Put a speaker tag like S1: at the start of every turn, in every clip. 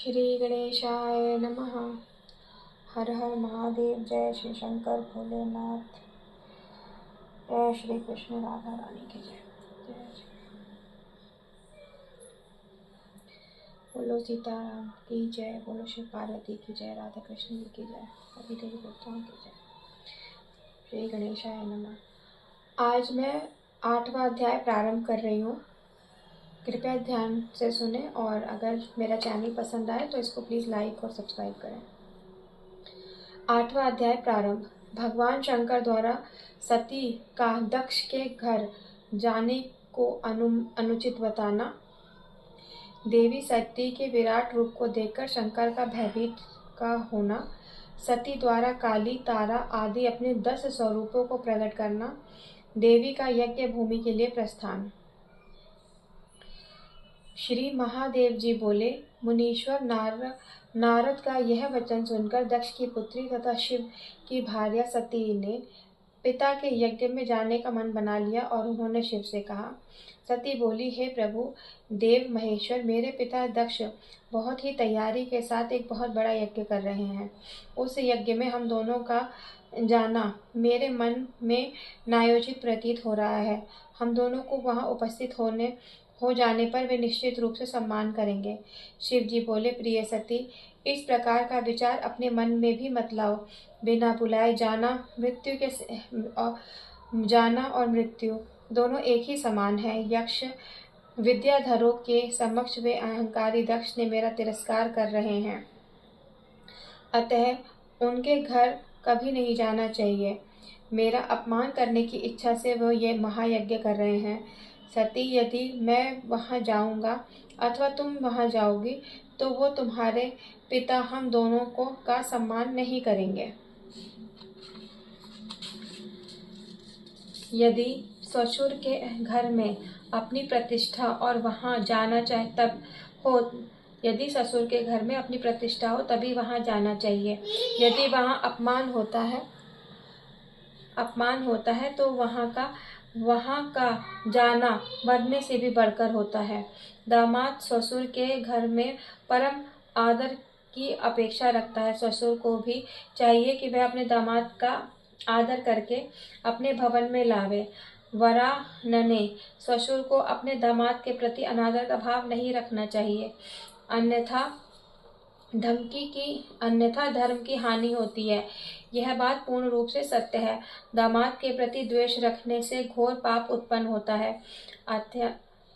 S1: श्री गणेशाय नमः। हर हर महादेव। जय श्री शंकर भोलेनाथ। जय श्री कृष्ण राधा रानी की जय। जय श्री बोलो सीताराम की जय। बोलो शिव पार्वती की जय। राधा कृष्ण जी की जय। सभी देवी देवताओं की जय। श्री गणेशाय नमः। आज मैं 8वां अध्याय प्रारंभ कर रही हूँ। कृपया ध्यान से सुने और अगर मेरा चैनल पसंद आए तो इसको प्लीज़ लाइक और सब्सक्राइब करें। 8वां अध्याय प्रारंभ। भगवान शंकर द्वारा सती का दक्ष के घर जाने को अनुचित बताना। देवी सती के विराट रूप को देखकर शंकर का भयभीत का होना। सती द्वारा काली, तारा आदि अपने 10 स्वरूपों को प्रकट करना। देवी का यज्ञ भूमि के लिए प्रस्थान। श्री महादेव जी बोले, मुनीश्वर नारद का यह वचन सुनकर दक्ष की पुत्री तथा शिव की भार्या सती ने पिता के यज्ञ में जाने का मन बना लिया और उन्होंने शिव से कहा। सती बोली, हे प्रभु देव महेश्वर, मेरे पिता दक्ष बहुत ही तैयारी के साथ एक बहुत बड़ा यज्ञ कर रहे हैं। उस यज्ञ में हम दोनों का जाना मेरे मन में न्यायोचित प्रतीत हो रहा है। हम दोनों को वहां उपस्थित हो जाने पर वे निश्चित रूप से सम्मान करेंगे। शिव जी बोले, प्रिय सती, इस प्रकार का विचार अपने मन में भी मत लाओ। बिना बुलाए जाना और मृत्यु दोनों एक ही समान है। यक्ष विद्याधरों के समक्ष वे अहंकारी दक्ष ने मेरा तिरस्कार कर रहे हैं, अतः उनके घर कभी नहीं जाना चाहिए। मेरा अपमान करने की इच्छा से वो ये महायज्ञ कर रहे हैं। सती, यदि मैं वहां जाऊंगा अथवा तुम वहां जाओगी तो वो तुम्हारे पिता हम दोनों को का सम्मान नहीं करेंगे। यदि ससुर के घर में अपनी प्रतिष्ठा और वहां जाना चाहे तब हो यदि ससुर के घर में अपनी प्रतिष्ठा हो तभी वहां जाना चाहिए। यदि वहां अपमान होता है तो वहां का जाना मरने से भी बढ़कर होता है। दामाद ससुर के घर में परम आदर की अपेक्षा रखता है। ससुर को भी चाहिए कि वह अपने दामाद का आदर करके अपने भवन में लावे। वरानने ससुर को अपने दामाद के प्रति अनादर का भाव नहीं रखना चाहिए, अन्यथा धर्म की हानि होती है। यह बात पूर्ण रूप से सत्य है। दामाद के प्रति द्वेष रखने से घोर पाप उत्पन्न होता है।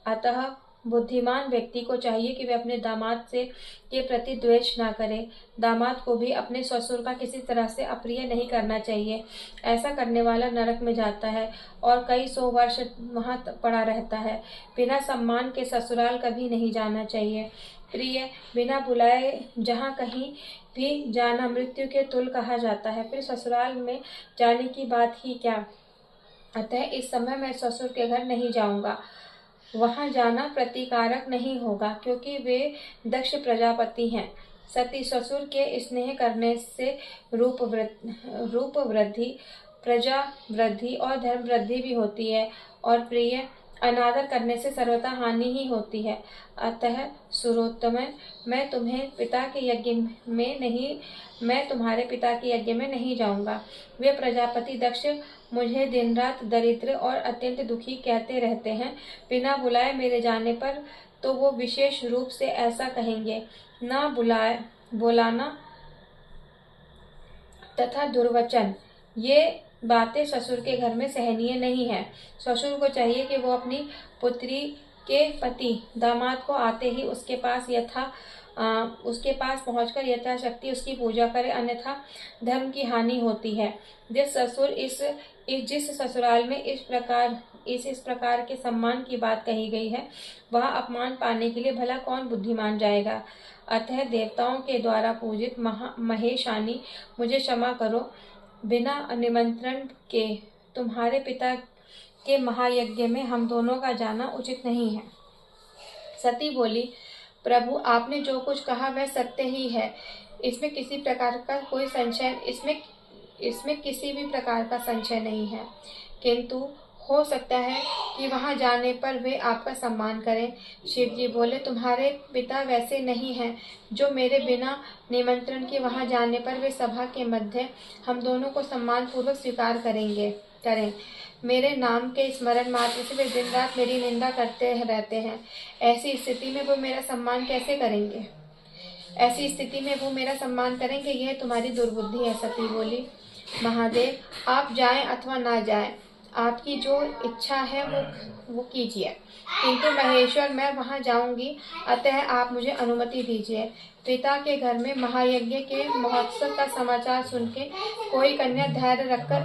S1: अतः बुद्धिमान व्यक्ति को चाहिए कि वे अपने दामाद के प्रति द्वेष न करें। दामाद को भी अपने ससुर का किसी तरह से अप्रिय नहीं करना चाहिए। ऐसा करने वाला नरक में जाता है और कई 100 वर्ष वहां पड़ा रहता है। बिना सम्मान के ससुराल कभी नहीं जाना चाहिए। प्रिय, बिना बुलाए जहाँ कहीं भी जाना मृत्यु के तुल्य कहा जाता है, फिर ससुराल में जाने की बात ही क्या। अतः इस समय मैं ससुर के घर नहीं जाऊंगा। वहां जाना प्रतिकारक नहीं होगा क्योंकि वे दक्ष प्रजापति हैं। सती, ससुर के स्नेह करने से रूप वृद्धि, प्रजा वृद्धि और धर्म वृद्धि भी होती है, और प्रिय, अनादर करने से सर्वथा हानि ही होती है। अतः सुरोत्तम, मैं तुम्हारे पिता के यज्ञ में नहीं जाऊंगा। वे प्रजापति दक्ष मुझे दिन रात दरिद्र और अत्यंत दुखी कहते रहते हैं। बिना बुलाए मेरे जाने पर तो वो विशेष रूप से ऐसा कहेंगे। ना बुलाना तथा दुर्वचन, ये बातें ससुर के घर में सहनीय नहीं है। ससुर को चाहिए कि वो अपनी पुत्री के पति दामाद को आते ही उसके पास पहुंचकर यथाशक्ति उसकी पूजा करे, अन्यथा धर्म की हानि होती है। जिस ससुराल में इस प्रकार के सम्मान की बात कही गई है, वह अपमान पाने के लिए भला कौन बुद्धिमान जाएगा। अतः देवताओं के द्वारा पूजित महेशानी, मुझे क्षमा करो। बिना निमंत्रण के तुम्हारे पिता के महायज्ञ में हम दोनों का जाना उचित नहीं है। सती बोली, प्रभु आपने जो कुछ कहा वह सत्य ही है। इसमें किसी भी प्रकार का संशय नहीं है। किंतु हो सकता है कि वहां जाने पर वे आपका सम्मान करें। शिव जी बोले, तुम्हारे पिता वैसे नहीं हैं जो मेरे बिना निमंत्रण के वहां जाने पर वे सभा के मध्य हम दोनों को सम्मान पूर्वक स्वीकार करें। मेरे नाम के स्मरण मात्र से वे दिन रात मेरी निंदा करते रहते हैं। ऐसी स्थिति में वो मेरा सम्मान कैसे करेंगे? ऐसी स्थिति में वो मेरा सम्मान करेंगे, यह तुम्हारी दुर्बुद्धि है। सती बोली, महादेव, आप जाएं अथवा ना जाएं, आपकी जो इच्छा है वो कीजिए, किंतु महेश्वर मैं वहां जाऊंगी, अतः आप मुझे अनुमति दीजिए। पिता के घर में महायज्ञ के महोत्सव का समाचार सुन के कोई कन्या धैर्य रखकर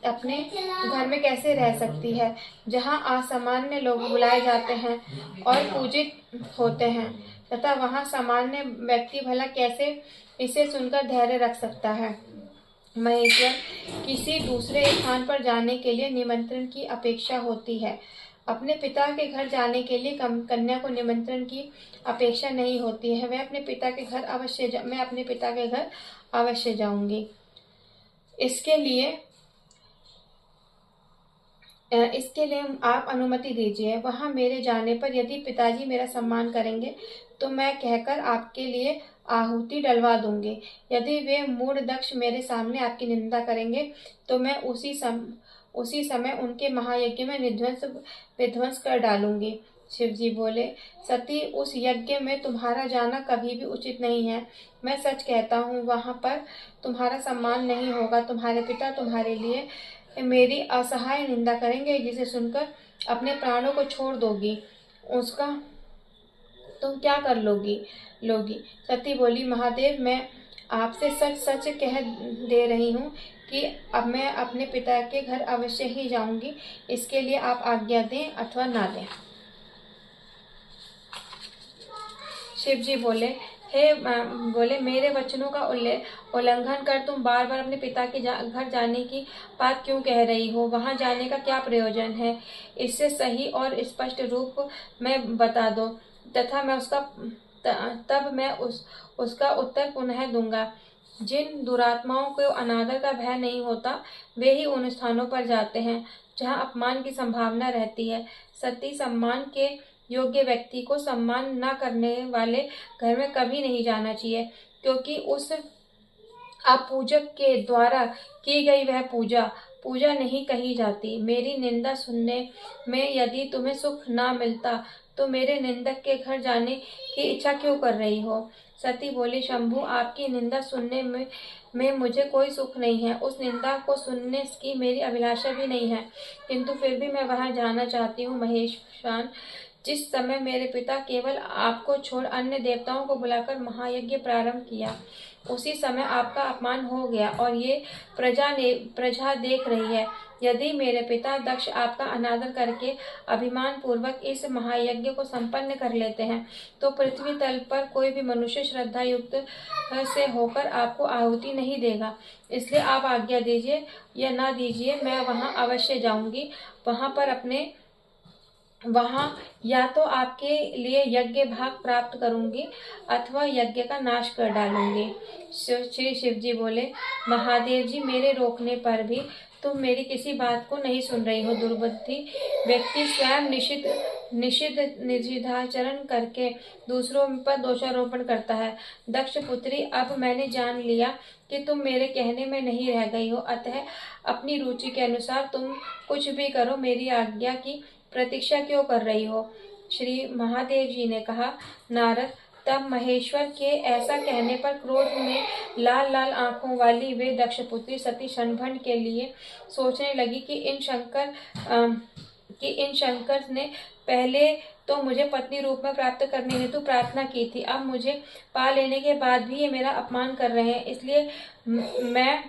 S1: अपने घर में कैसे रह सकती है, जहाँ असामान्य लोग बुलाए जाते हैं और पूजित होते हैं, तथा वहाँ सामान्य व्यक्ति भला कैसे इसे सुनकर धैर्य रख सकता है। महेश्वर, किसी दूसरे स्थान पर जाने के लिए निमंत्रण की अपेक्षा होती है, अपने पिता के घर जाने के लिए कन्या को निमंत्रण की अपेक्षा नहीं होती है। मैं अपने पिता के घर अवश्य जाऊंगी। इसके लिए आप अनुमति दीजिए। वहां मेरे जाने पर यदि पिताजी मेरा सम्मान करेंगे तो मैं कहकर आपके लिए आहुति डलवा दूंगी। यदि वे मूढ़ दक्ष मेरे सामने आपकी निंदा करेंगे तो मैं उसी समय उनके महायज्ञ में विध्वंस कर डालूंगी। शिव जी बोले, सती, उस यज्ञ में तुम्हारा जाना कभी भी उचित नहीं है। मैं सच कहता हूँ, वहां पर तुम्हारा सम्मान नहीं होगा। तुम्हारे पिता तुम्हारे लिए मेरी असहाय निंदा करेंगे, जिसे सुनकर अपने प्राणों को छोड़ दोगी। उसका तुम क्या कर लोगी? सती बोली, महादेव, मैं आपसे सच सच कह दे रही हूँ कि अब मैं अपने पिता के घर अवश्य ही जाऊंगी। इसके लिए आप आज्ञा दें अथवा ना दें। शिव जी बोले, मेरे वचनों का उल्लंघन कर तुम बार बार अपने पिता के घर जाने की बात क्यों कह रही हो? वहां जाने का क्या प्रयोजन है? इससे सही और स्पष्ट रूप में बता दो, तथा मैं उसका उत्तर पुनः दूंगा। जिन दुरात्माओं को अनादर का भय नहीं होता, वे ही उन स्थानों पर जाते हैं जहां अपमान की संभावना रहती है। सती, सम्मान के योग्य व्यक्ति को सम्मान न करने वाले घर में कभी नहीं जाना चाहिए, क्योंकि उस अपूजक के द्वारा की गई वह पूजा नहीं कही जाती। मेरी निंदा सुनने में यदि तुम्हें सुख ना मिलता तो मेरे निंदक के घर जाने की इच्छा क्यों कर रही हो? सती बोली, शंभु, आपकी निंदा सुनने में मुझे कोई सुख नहीं है। उस निंदा को सुनने की मेरी अभिलाषा भी नहीं है, किंतु फिर भी मैं वहां जाना चाहती हूँ। महेश्वान, जिस समय मेरे पिता केवल आपको छोड़ अन्य देवताओं को बुलाकर महायज्ञ प्रारंभ किया, उसी समय आपका अपमान हो गया और ये प्रजा देख रही है। यदि मेरे पिता दक्ष आपका अनादर करके अभिमान पूर्वक इस महायज्ञ को संपन्न कर लेते हैं, तो पृथ्वी तल पर कोई भी मनुष्य श्रद्धा युक्त से होकर आपको आहुति नहीं देगा। इसलिए आप आज्ञा दीजिए या ना दीजिए, मैं वहां अवश्य जाऊंगी। वहां या तो आपके लिए यज्ञ भाग प्राप्त करूंगी अथवा यज्ञ का नाश कर डालूंगी। श्री शिव जी बोले, महादेव जी, मेरे रोकने पर भी तुम मेरी किसी बात को नहीं सुन रही हो। दुर्बुद्धि व्यक्ति स्वयं निषिद्धाचरण करके दूसरों पर दोषारोपण करता है। दक्ष पुत्री, अब मैंने जान लिया कि तुम मेरे कहने में नहीं रह गई हो, अतः अपनी रुचि के अनुसार तुम कुछ भी करो। मेरी आज्ञा की प्रतीक्षा क्यों कर रही हो? श्री महादेव जी ने कहा, नारद, तब महेश्वर के ऐसा कहने पर क्रोध में लाल लाल आंखों वाली वे दक्षपुत्री सती क्षणभर के लिए सोचने लगी कि इन शंकर ने पहले तो मुझे पत्नी रूप में प्राप्त करने हेतु प्रार्थना की थी, अब मुझे पा लेने के बाद भी ये मेरा अपमान कर रहे हैं, इसलिए मैं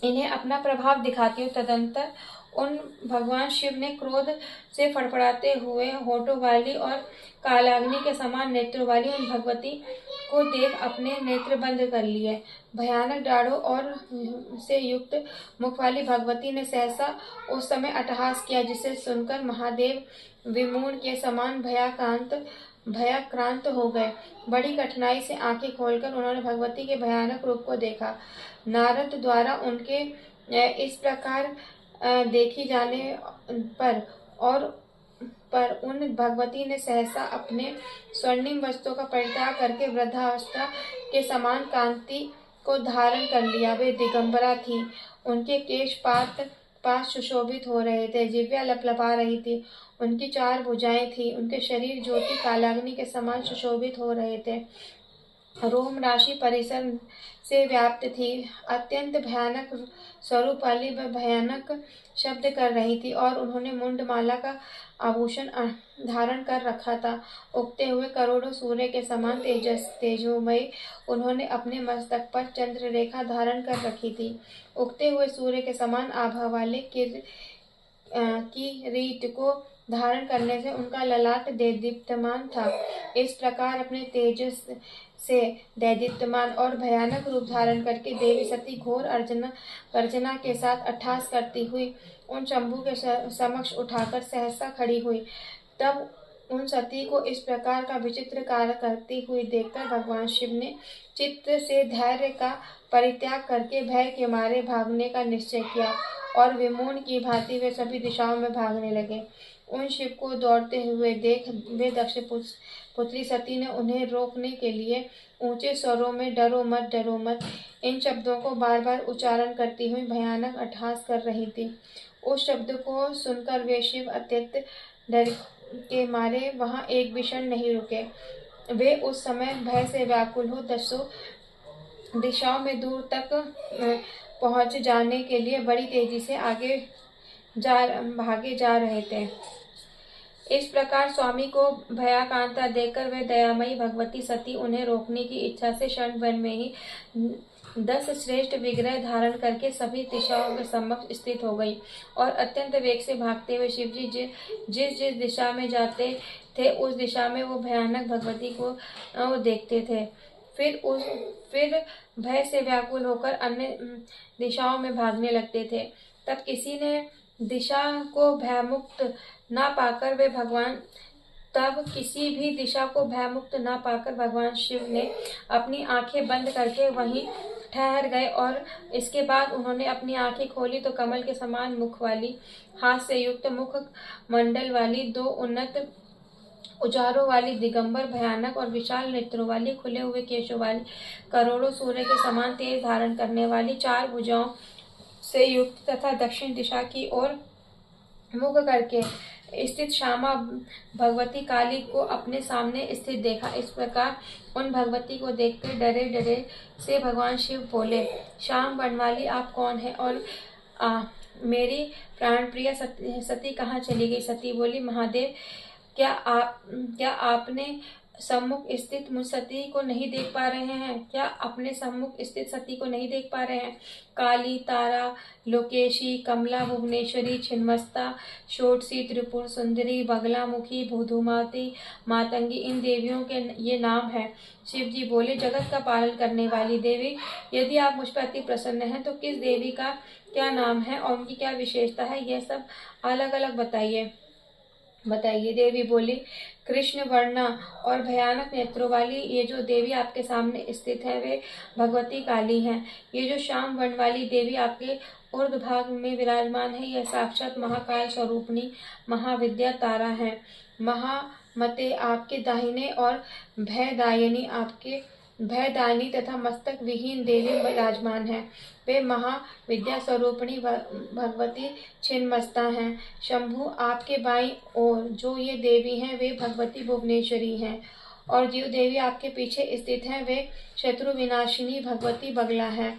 S1: इन्हें अपना प्रभाव दिखाती हूँ। तदंतर उन भगवान शिव ने क्रोध से फड़फड़ाते हुए होठों वाली और कालाग्नि के समान नेत्रों वाली उन भगवती को देख अपने नेत्र बंद कर लिए। भयानक दाढ़ों और से युक्त मुख वाली भगवती ने सहसा उस समय अट्टहास किया, जिसे सुनकर महादेव विमूढ़ के समान भयाक्रांत हो गए। बड़ी कठिनाई से आंखें खोलकर उन्होंने भगवती के भयानक रूप को देखा। नारद द्वारा उनके इस प्रकार देखी जाने पर और उन भगवती ने सहसा अपने स्वर्णिम वस्त्रों का परित्याग करके वृद्धावस्था के समान कांति को धारण कर लिया। वे दिगंबरा थी। उनके केश पास सुशोभित हो रहे थे, जिह्वा लपलपा रही थी। उनकी 4 भुजाएं थी। उनके शरीर ज्योति कालाग्नि के समान सुशोभित हो रहे थे। रोम राशि परिसर से व्याप्त थी। अत्यंत भयानक स्वरूप वाली वह भयानक शब्द कर रही थी और उन्होंने मुंडमाला का आभूषण धारण कर रखा था। उगते हुए करोड़ों सूर्य के समान तेजोमयी उन्होंने अपने मस्तक पर चंद्र रेखा धारण कर रखी थी। उगते हुए सूर्य के समान आभा वाले किरीट को धारण करने से उनका ललाट देदीप्यमान था। इस प्रकार अपने तेजस से दैदीप्यमान और भयानक रूप धारण करके देवी सती घोर गर्जना के साथ अट्टहास करती हुई उन शंभु के समक्ष उठाकर सहसा खड़ी हुई। तब उन सती को इस प्रकार का विचित्र कार्य करती हुई देखकर भगवान शिव ने चित्त से धैर्य का परित्याग करके भय के मारे भागने का निश्चय किया और विमूढ़ की भांति वे सभी दिशाओं में भागने लगे। उन शिव को दौड़ते हुए देख वे दक्ष पुत्री सती ने उन्हें रोकने के लिए ऊंचे स्वरों में डरो मत इन शब्दों को बार बार उच्चारण करती हुई भयानक अट्टहास कर रही थी। उस शब्द को सुनकर वे शिव अत्यंत डर के मारे वहां एक भी क्षण नहीं रुके। वे उस समय भय से व्याकुल हो दसों दिशाओं में दूर तक पहुंच जाने के लिए बड़ी तेजी से आगे भागे जा रहे थे। इस प्रकार स्वामी को भयाकांता देखकर वे दयामयी भगवती सती उन्हें रोकने की इच्छा से क्षण भर में ही 10 श्रेष्ठ विग्रह धारण करके सभी दिशाओं के सम्मुख स्थित हो गई और अत्यंत वेग से भागते हुए शिवजी जिस जिस दिशा में जाते थे उस दिशा में वो भयानक भगवती को देखते थे। फिर भय से व्याकुल होकर अन्य दिशाओं में भागने लगते थे। तब किसी ने दिशा को भयमुक्त ना पाकर किसी भी दिशा को भयमुक्त ना पाकर भगवान शिव ने अपनी आंखें बंद करके वहीं ठहर गए और इसके बाद उन्होंने अपनी आंखें खोली तो कमल के समान मुख वाली, हाथ से युक्त मुख मंडल वाली, 2 उन्नत उजारों वाली, दिगंबर भयानक और विशाल नेत्रों वाली, खुले हुए केशों वाली, करोड़ों सूर्य के समान तेज धारण करने वाली, 4 भुजाओं से युक्त तथा दक्षिण दिशा की ओर मुख करके स्थित श्यामा भगवती काली को अपने सामने स्थित देखा। इस प्रकार उन भगवती को देखकर डरे डरे से भगवान शिव बोले, श्याम बनवाली आप कौन है और मेरी प्राणप्रिय सती कहाँ चली गई? सती बोली, महादेव क्या आपने सम्मुख स्थित मुझ सती को नहीं देख पा रहे हैं? क्या अपने सम्मुख स्थित सती को नहीं देख पा रहे हैं? काली, तारा, लोकेशी, कमला, भुवनेश्वरी, छिन्नमस्ता, षोडशी, त्रिपुर सुंदरी, बगलामुखी, भूधुमाती, मातंगी, इन देवियों के ये नाम है। शिव जी बोले, जगत का पालन करने वाली देवी, यदि आप मुझ पर अति प्रसन्न हैं तो किस देवी का क्या नाम है और उनकी क्या विशेषता है, यह सब अलग अलग बताइए। देवी बोली, कृष्ण वर्णा और भयानक नेत्रों वाली ये जो देवी आपके सामने स्थित है वे भगवती काली हैं। ये जो श्याम वर्ण वाली देवी आपके ऊर्ध्व भाग में विराजमान है यह साक्षात महाकाल स्वरूपिणी महाविद्या तारा है। महामते आपके दाहिने और भयदायिनी तथा मस्तक विहीन देवी विराजमान है। वे महाविद्या स्वरूपिणी भगवती छिन्नमस्ता हैं। शंभु आपके बाईं ओर जो ये देवी हैं वे भगवती भुवनेश्वरी हैं और जीव देवी आपके पीछे स्थित हैं वे शत्रु विनाशिनी भगवती बगला है।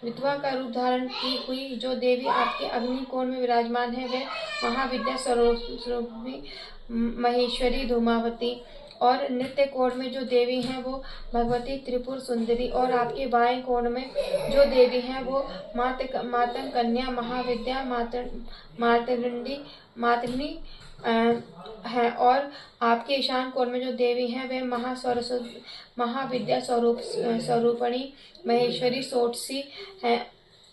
S1: विधवा का रूप धारण की हुई जो देवी आपके अग्निकोण में विराजमान है वे महाविद्या स्वरूपिणी महेश्वरी धूमावती और नृत्य कोण में जो देवी हैं वो भगवती त्रिपुर सुंदरी और आपके बाएं कोण में जो देवी हैं वो मातंग कन्या महाविद्या मातृणी है और आपके ईशान कोण में जो देवी हैं वे महाविद्या स्वरूपणी महेश्वरी षोडशी है।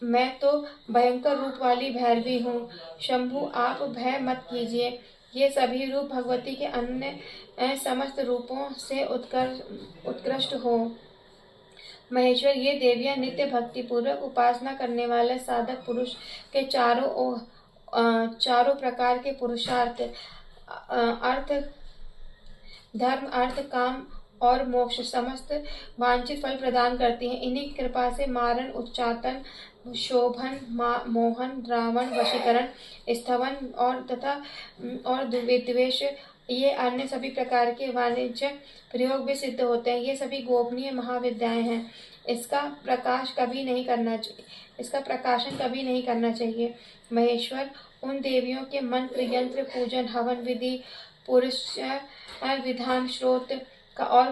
S1: मैं तो भयंकर रूप वाली भैरवी हूँ। शंभु आप भय मत कीजिए। ये सभी रूप भगवती के अन्य समस्त रूपों से उत्कृष्ट हो। महेश्वर ये देवियां नित्य भक्ति पूर्वक उपासना करने वाले साधक पुरुष के चारों चारों प्रकार के पुरुषार्थ, अर्थ, धर्म, अर्थ, काम और मोक्ष समस्त वांछित फल प्रदान करती हैं। इन्हीं की कृपा से मारण, उच्चाटन, शोभन, मोहन, रावण, वशीकरण, स्थवन और तथा और विद्वेष, ये अन्य सभी प्रकार के वाणिज्य प्रयोग भी सिद्ध होते हैं। ये सभी गोपनीय महाविद्याएं हैं। इसका प्रकाशन कभी नहीं करना चाहिए। महेश्वर उन देवियों के मंत्र, यंत्र, पूजन, हवन विधि, पुरुष विधान, स्रोत का और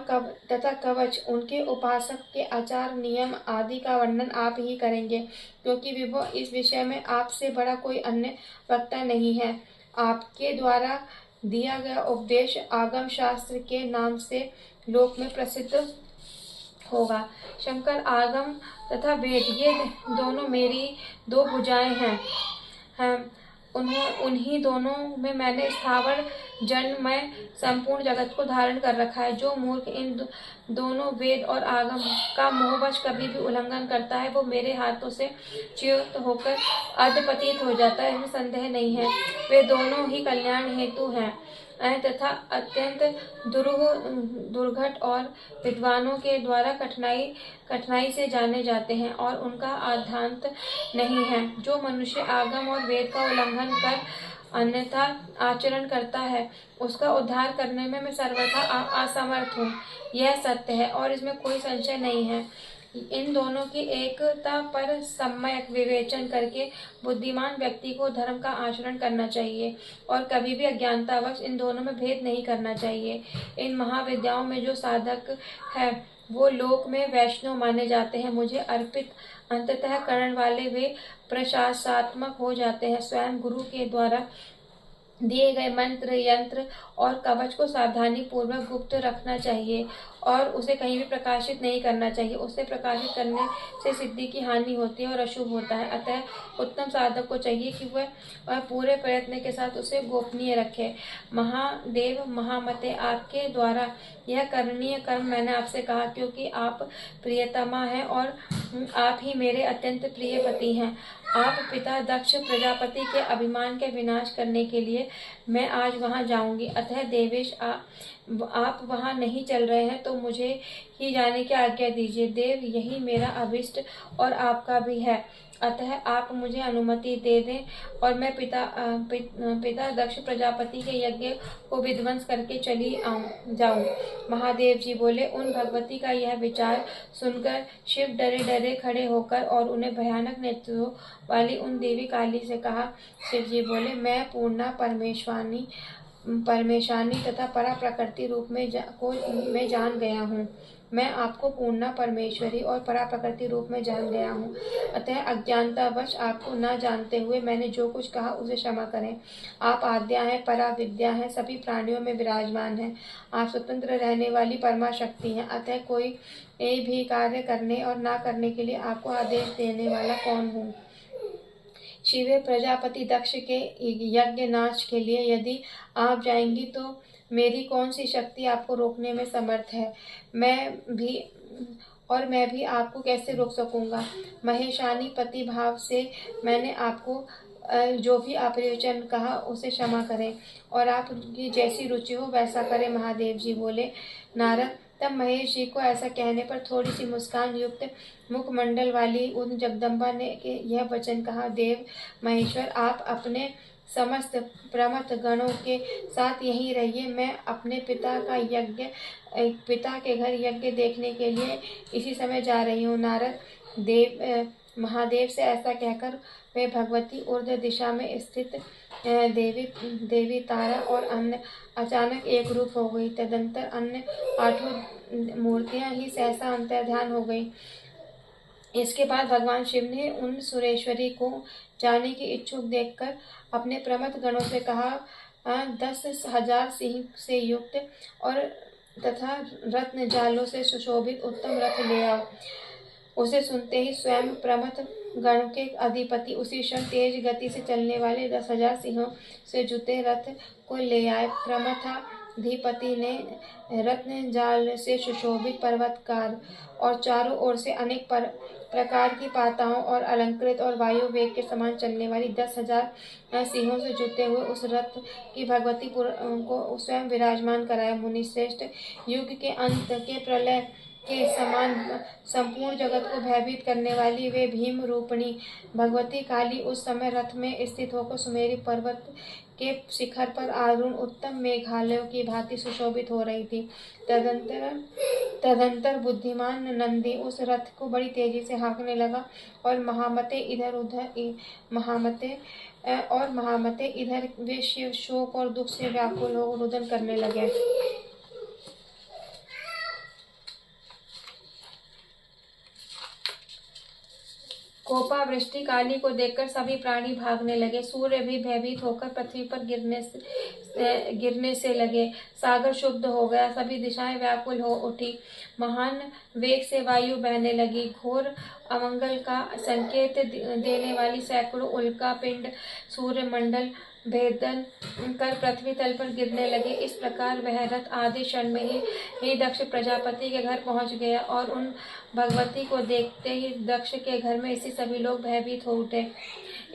S1: तथा कवच, उनके उपासक के आचार, नियम आदि का वर्णन आप ही करेंगे, क्योंकि विभो इस विषय में आपसे बड़ा कोई अन्य वक्ता नहीं है। आपके द्वारा दिया गया उपदेश आगम शास्त्र के नाम से लोक में प्रसिद्ध होगा। शंकर, आगम तथा वेद, ये दोनों मेरी दो भुजाएं हैं। उन्हीं दोनों में मैंने स्थावर जन्ममय संपूर्ण जगत को धारण कर रखा है। जो मूर्ख इन दोनों वेद और आगम का मोहवश कभी भी उल्लंघन करता है, वो मेरे हाथों से च्युत होकर अधपतित हो जाता है, इसमें संदेह नहीं है। वे दोनों ही कल्याण हेतु हैं तथा अत्यंत दुर्घट और विद्वानों के द्वारा कठिनाई से जाने जाते हैं और उनका आद्यांत नहीं है। जो मनुष्य आगम और वेद का उल्लंघन कर अन्यथा आचरण करता है, उसका उद्धार करने में मैं सर्वथा असमर्थ हूँ। यह सत्य है और इसमें कोई संशय नहीं है। इन दोनों की एकता पर सम्यक विवेचन करके बुद्धिमान व्यक्ति को धर्म का आचरण करना चाहिए और कभी भी अज्ञानतावश इन दोनों में भेद नहीं करना चाहिए। इन महाविद्याओं में जो साधक है वो लोक में वैष्णव माने जाते हैं। मुझे अर्पित अंततः करण वाले वे प्रशासात्मक हो जाते हैं। स्वयं गुरु के द्वारा दिए गए मंत्र, यंत्र और कवच को सावधानी पूर्वक गुप्त रखना चाहिए और उसे कहीं भी प्रकाशित नहीं करना चाहिए। उसे प्रकाशित करने से सिद्धि की हानि होती है और अशुभ होता है। अतः उत्तम साधक को चाहिए कि वह पूरे प्रयत्न के साथ उसे गोपनीय रखे। महादेव महामते, आपके द्वारा यह करणीय कर्म मैंने आपसे कहा, क्योंकि आप प्रियतमा हैं और आप ही मेरे अत्यंत प्रिय पति हैं। आप पिता दक्ष प्रजापति के अभिमान के विनाश करने के लिए मैं आज वहां जाऊंगी। अतः देवेश, आप वहां नहीं चल रहे हैं तो मुझे ही जाने की आज्ञा दीजिए। देव, यही मेरा अभिष्ट और आपका भी है। अतः आप मुझे अनुमति दे दें और मैं पिता दक्ष प्रजापति के यज्ञ को विध्वंस करके चली जाऊं। महादेव जी बोले। उन भगवती का यह विचार सुनकर शिव डरे डरे खड़े होकर और उन्हें भयानक नेत्रों वाली उन देवी काली से कहा। शिव जी बोले, मैं पूर्णा परमेशानी तथा परा प्रकृति रूप में मैं जान गया हूँ। मैं आपको पूर्णा परमेश्वरी और परा प्रकृति रूप में जान गया हूँ। अतः अज्ञानतावश आपको न जानते हुए मैंने जो कुछ कहा उसे क्षमा करें। आप आद्या हैं, परा विद्या हैं, सभी प्राणियों में विराजमान हैं। आप स्वतंत्र रहने वाली परमा शक्ति हैं। अतः कोई भी कार्य करने और ना करने के लिए आपको आदेश देने वाला कौन हूँ। शिवे, प्रजापति दक्ष के यज्ञ नाश के लिए यदि आप जाएंगी तो मेरी कौन सी शक्ति आपको रोकने में समर्थ है। मैं भी आपको कैसे रोक सकूंगा। महेशानी पति भाव से मैंने आपको जो भी अप्रयोजन कहा उसे क्षमा करें और आपकी जैसी रुचि हो वैसा करें। महादेव जी बोले। नारद, तब महेश जी को ऐसा कहने पर थोड़ी सी मुस्कान युक्त मुखमंडल वाली उन जगदम्बा ने यह वचन कहा। देव महेश्वर, आप अपने समस्त प्रमथ गणों के साथ यहीं रहिए। मैं अपने पिता के घर यज्ञ देखने के लिए इसी समय जा रही हूँ। नारद महादेव से ऐसा कहकर वे भगवती ऊर्ध्व दिशा में स्थित देवी तारा और अन्य अचानक एक रूप हो गई। तदंतर अन्य 8 मूर्तियां ही सहसा अंतर्ध्यान हो गई। इसके बाद भगवान शिव ने उन सुरेश्वरी को जाने की इच्छुक देखकर अपने प्रमथ गणों से कहा, 10,000 सिंह से युक्त और तथा रत्न जालों से सुशोभित उत्तम रथ ले आओ। उसे सुनते ही स्वयं प्रमथ गण के अधिपति उसी क्षण तेज गति से चलने वाले 10,000 सिंहों से जुते रथ को ले आए। प्रमथा अधिपति ने रत्न जाल से सुशोभित पर्वतकार और चारों ओर से अनेक प्रकार की पाताओं और अलंकृत और वायु वेग के समान चलने वाली 10,000 सिंहों से जुते हुए उस रथ की भगवती को स्वयं विराजमान कराया। मुनि श्रेष्ठ, युग के अंत के प्रलय के समान संपूर्ण जगत को भयभीत करने वाली वे भीम रूपिणी भगवती काली उस समय रथ में स्थित होकर सुमेरु पर्वत के शिखर पर आरूढ़ उत्तम मेघालयों की भांति सुशोभित हो रही थी। तदंतर बुद्धिमान नंदी उस रथ को बड़ी तेजी से हाँकने लगा और महामते इधर वे शिव शोक और दुख से व्याकुल हो रुदन करने लगे। कोपावृष्टि काली को देखकर सभी प्राणी भागने लगे। सूर्य भी भयभीत होकर पृथ्वी पर गिरने से लगे। सागर शुद्ध हो गया, सभी दिशाएं व्याकुल हो उठी। महान वेग से वायु बहने लगी। घोर अमंगल का संकेत देने वाली सैकड़ों उल्का पिंड सूर्य मंडल भेदन कर पृथ्वी तल पर गिरने लगे। इस प्रकार वह रथ आधे क्षण में ही दक्ष प्रजापति के घर पहुंच गया और उन भगवती को देखते ही दक्ष के घर में इसी सभी लोग भयभीत हो उठे।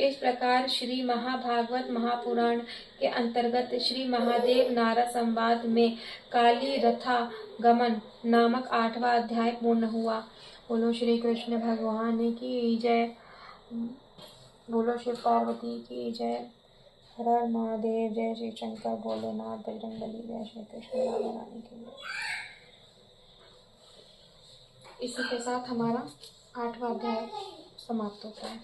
S1: इस प्रकार श्री महाभागवत महापुराण के अंतर्गत श्री महादेव नारद संवाद में काली रथा गमन नामक 8वां अध्याय पूर्ण हुआ। बोलो श्री कृष्ण भगवान की जय। बोलो शिव पार्वती की जय। हर हर महादेव। जय श्री शंकर भोलेनाथ बजरंगबली। जय श्री कृष्ण राधा रानी की जय। इसी के साथ हमारा 8वां अध्याय समाप्त होता है।